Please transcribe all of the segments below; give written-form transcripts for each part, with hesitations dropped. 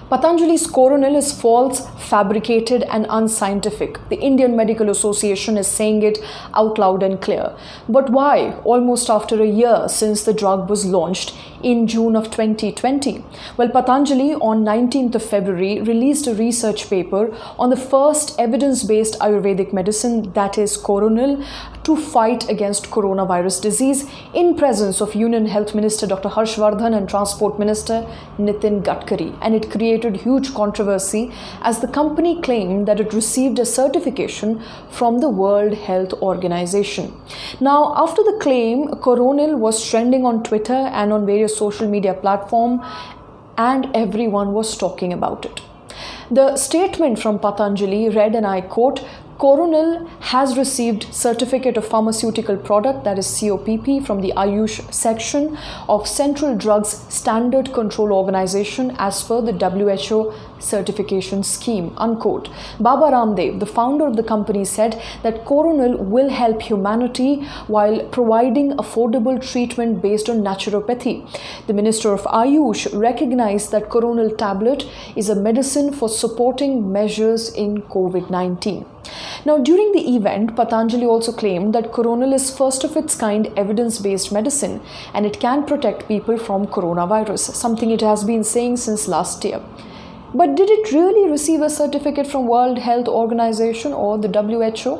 Patanjali's Coronil is false, fabricated and unscientific. The Indian Medical Association is saying it out loud and clear. But why, almost after a year since the drug was launched in June of 2020? Well, Patanjali on 19th of February released a research paper on the first evidence-based Ayurvedic medicine, that is Coronil, to fight against coronavirus disease in presence of Union Health Minister Dr. Harshvardhan and Transport Minister Nitin Gadkari. And it created huge controversy as the company claimed that it received a certification from the World Health Organization. Now, after the claim, Coronil was trending on Twitter and on various social media platforms, and everyone was talking about it. The statement from Patanjali read, and I quote, "Coronil has received Certificate of Pharmaceutical Product, that is COPP, from the Ayush section of Central Drugs Standard Control Organization as per the WHO certification scheme," unquote. Baba Ramdev, the founder of the company, said that Coronil will help humanity while providing affordable treatment based on naturopathy. The Minister of Ayush recognized that Coronil tablet is a medicine for supporting measures in COVID-19. Now, during the event, Patanjali also claimed that Coronil is first of its kind evidence-based medicine and it can protect people from coronavirus, something it has been saying since last year. But did it really receive a certificate from World Health Organization or the WHO?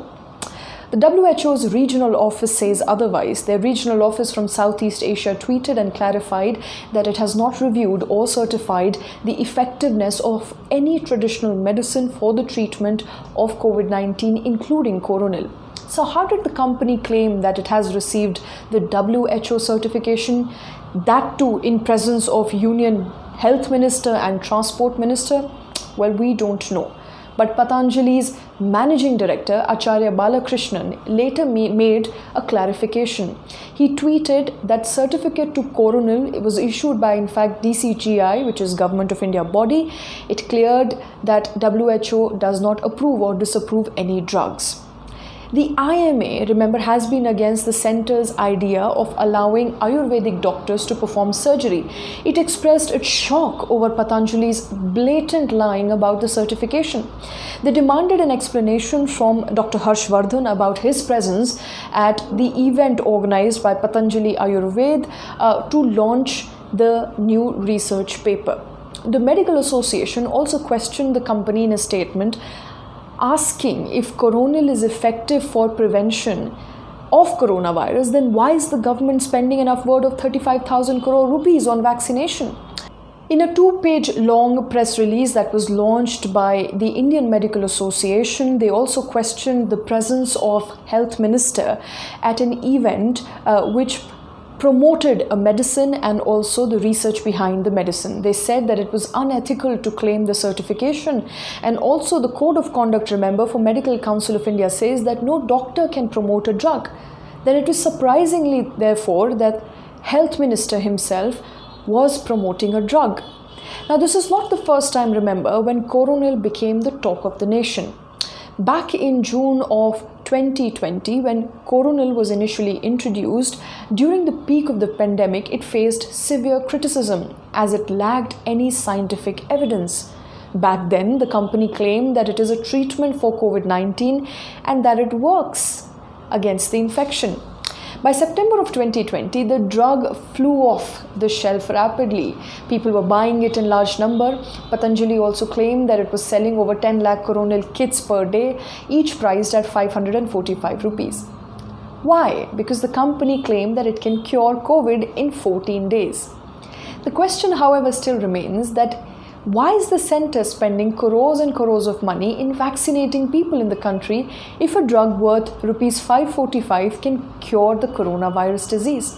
The WHO's regional office says otherwise. Their regional office from Southeast Asia tweeted and clarified that it has not reviewed or certified the effectiveness of any traditional medicine for the treatment of COVID-19, including Coronil. So how did the company claim that it has received the WHO certification, that too in presence of Union Health Minister and Transport Minister? Well, we don't know. But Patanjali's managing director, Acharya Balakrishnan, later made a clarification. He tweeted that certificate to Coronil was issued by, in fact, DCGI, which is Government of India body. It cleared that WHO does not approve or disapprove any drugs. The IMA, remember, has been against the centre's idea of allowing Ayurvedic doctors to perform surgery. It expressed its shock over Patanjali's blatant lying about the certification. They demanded an explanation from Dr. Harshvardhan about his presence at the event organized by Patanjali Ayurved to launch the new research paper. The Medical Association also questioned the company in a statement, asking if Coronil is effective for prevention of coronavirus, then why is the government spending an upward of 35,000 crore rupees on vaccination? In a 2-page long press release that was launched by the Indian Medical Association, they also questioned the presence of Health Minister at an event which promoted a medicine and also the research behind the medicine. They said that it was unethical to claim the certification, and also the Code of Conduct, remember, for Medical Council of India says that no doctor can promote a drug. Then it is surprisingly, therefore, that Health Minister himself was promoting a drug. Now, this is not the first time, remember, when Coronil became the talk of the nation. Back in June of 2020, when Coronil was initially introduced, during the peak of the pandemic, it faced severe criticism as it lacked any scientific evidence. Back then, the company claimed that it is a treatment for COVID-19 and that it works against the infection. By September of 2020, the drug flew off the shelf rapidly. People were buying it in large number. Patanjali also claimed that it was selling over 10 lakh Coronil kits per day, each priced at 545 rupees. Why? Because the company claimed that it can cure COVID in 14 days. The question, however, still remains that why is the centre spending crores and crores of money in vaccinating people in the country if a drug worth rupees 545 can cure the coronavirus disease?